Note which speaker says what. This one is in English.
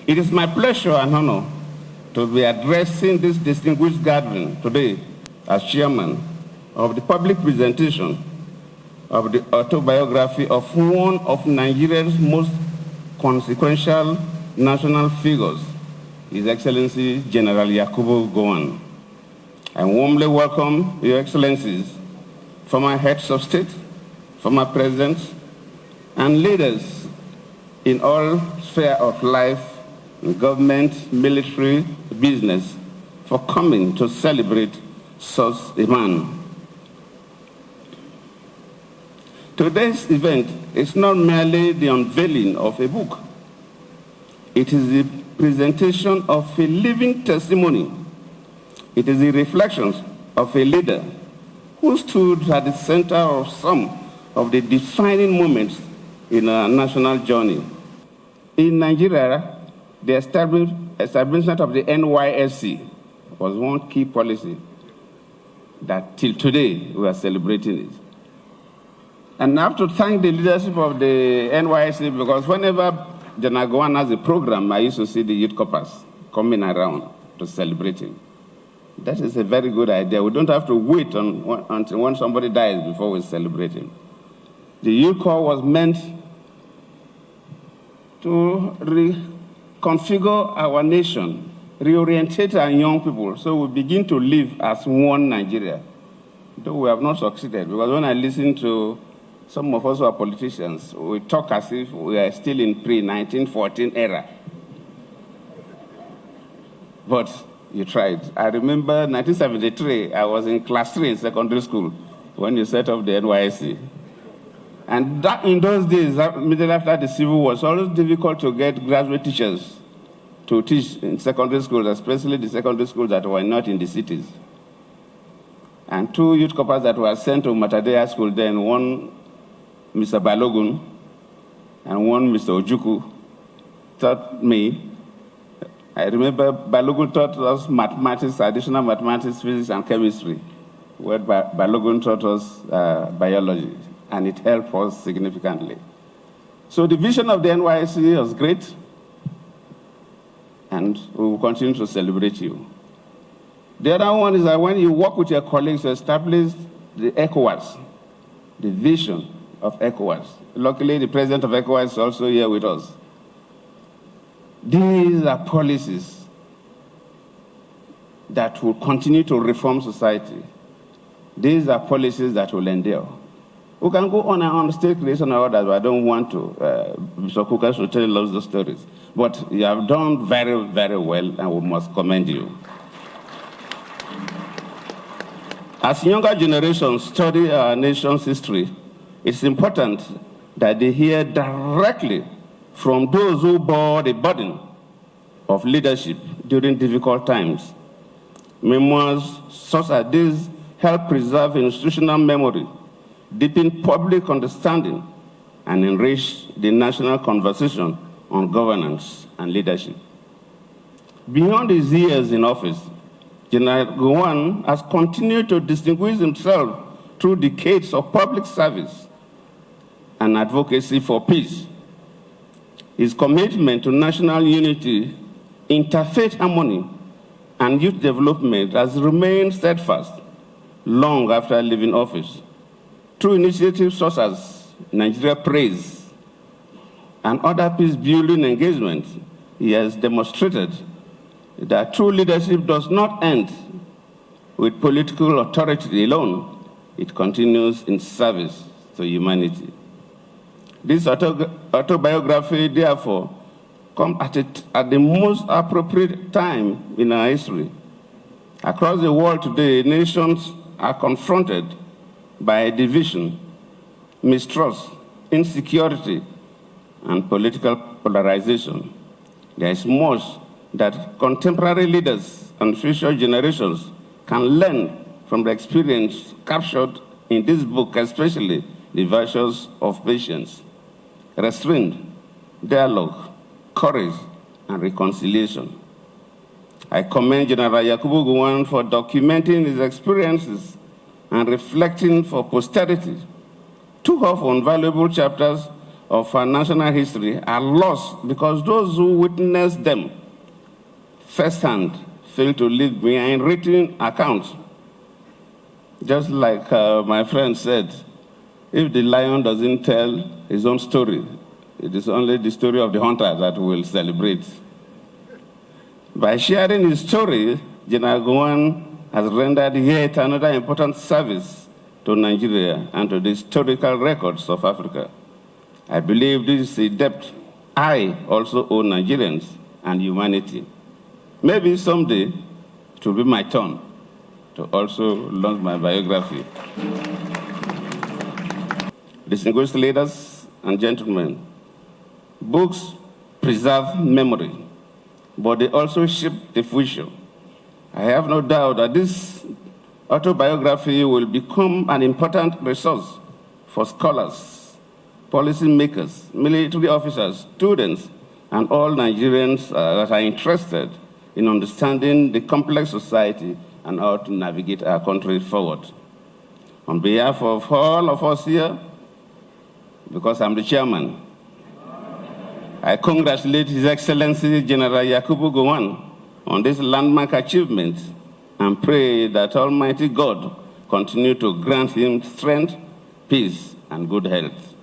Speaker 1: It is my pleasure and honor to be addressing this distinguished gathering today as chairman of the public presentation of the autobiography of one of Nigeria's most consequential national figures, His Excellency General Yakubu Gowon. I warmly welcome Your Excellencies, former heads of state, former presidents, and leaders in all spheres of life, government, military, business, for coming to celebrate such a man. Today's event is not merely the unveiling of a book. It is the presentation of a living testimony. It is the reflections of a leader who stood at the center of some of the defining moments in our national journey. In Nigeria, the establishment of the NYSC was one key policy that till today we are celebrating it. And I have to thank the leadership of the NYSC because whenever General Gowon has a program, I used to see the youth corpers coming around to celebrate him. That is a very good idea. We don't have to wait until when somebody dies before we celebrate him. The youth corps was meant to reconfigure our nation, reorientate our young people so we begin to live as one Nigeria. Though we have not succeeded, because when I listen to some of us who are politicians, we talk as if we are still in pre-1914 era. But you tried. I remember 1973, I was in class 3 in secondary school when you set up the NYSC. And that, in those days, immediately after the Civil War, it was always difficult to get graduate teachers to teach in secondary schools, especially the secondary schools that were not in the cities. And 2 youth corps that were sent to Matadea School then, one Mr. Balogun and one Mr. Ojuku, taught me. I remember Balogun taught us mathematics, additional mathematics, physics, and chemistry, where Balogun taught us biology, and it helped us significantly. So the vision of the NYSC was great, and we will continue to celebrate you. The other one is that when you work with your colleagues to establish the ECOWAS, the vision of ECOWAS. Luckily, the president of ECOWAS is also here with us. These are policies that will continue to reform society. These are policies that will endure. We can go on and on, state creation and all that, but I don't want to. Mr. Kuka should tell lots of stories. But you have done very, very well, and we must commend you. As younger generations study our nation's history, it's important that they hear directly from those who bore the burden of leadership during difficult times. Memoirs such as these help preserve institutional memory, deepen public understanding, and enrich the national conversation on governance and leadership. Beyond his years in office, General Gowon has continued to distinguish himself through decades of public service and advocacy for peace. His commitment to national unity, interfaith harmony, and youth development has remained steadfast long after leaving office. Through initiatives such as Nigeria Praise and other peace-building engagements, he has demonstrated that true leadership does not end with political authority alone. It continues in service to humanity. This autobiography, therefore, comes at the most appropriate time in our history. Across the world today, nations are confronted by division, mistrust, insecurity, and political polarization. There is much that contemporary leaders and future generations can learn from the experience captured in this book, especially the virtues of patience, restraint, dialogue, courage, and reconciliation. I commend General Yakubu Gowon for documenting his experiences and reflecting for posterity 2 often valuable chapters of our national history are lost because those who witnessed them firsthand fail to leave behind written accounts. Just like my friend said, if the lion doesn't tell his own story, it is only the story of the hunter that we will celebrate. By sharing his story, General Gowon has rendered yet another important service to Nigeria and to the historical records of Africa. I believe this is a debt I also owe Nigerians and humanity. Maybe someday it will be my turn to also launch my biography. Distinguished leaders and gentlemen, books preserve memory, but they also shape the future. I have no doubt that this autobiography will become an important resource for scholars, policymakers, military officers, students, and all Nigerians that are interested in understanding the complex society and how to navigate our country forward. On behalf of all of us here, because I'm the chairman, I congratulate His Excellency General Yakubu Gowon on this landmark achievement and pray that Almighty God continue to grant him strength, peace, and good health.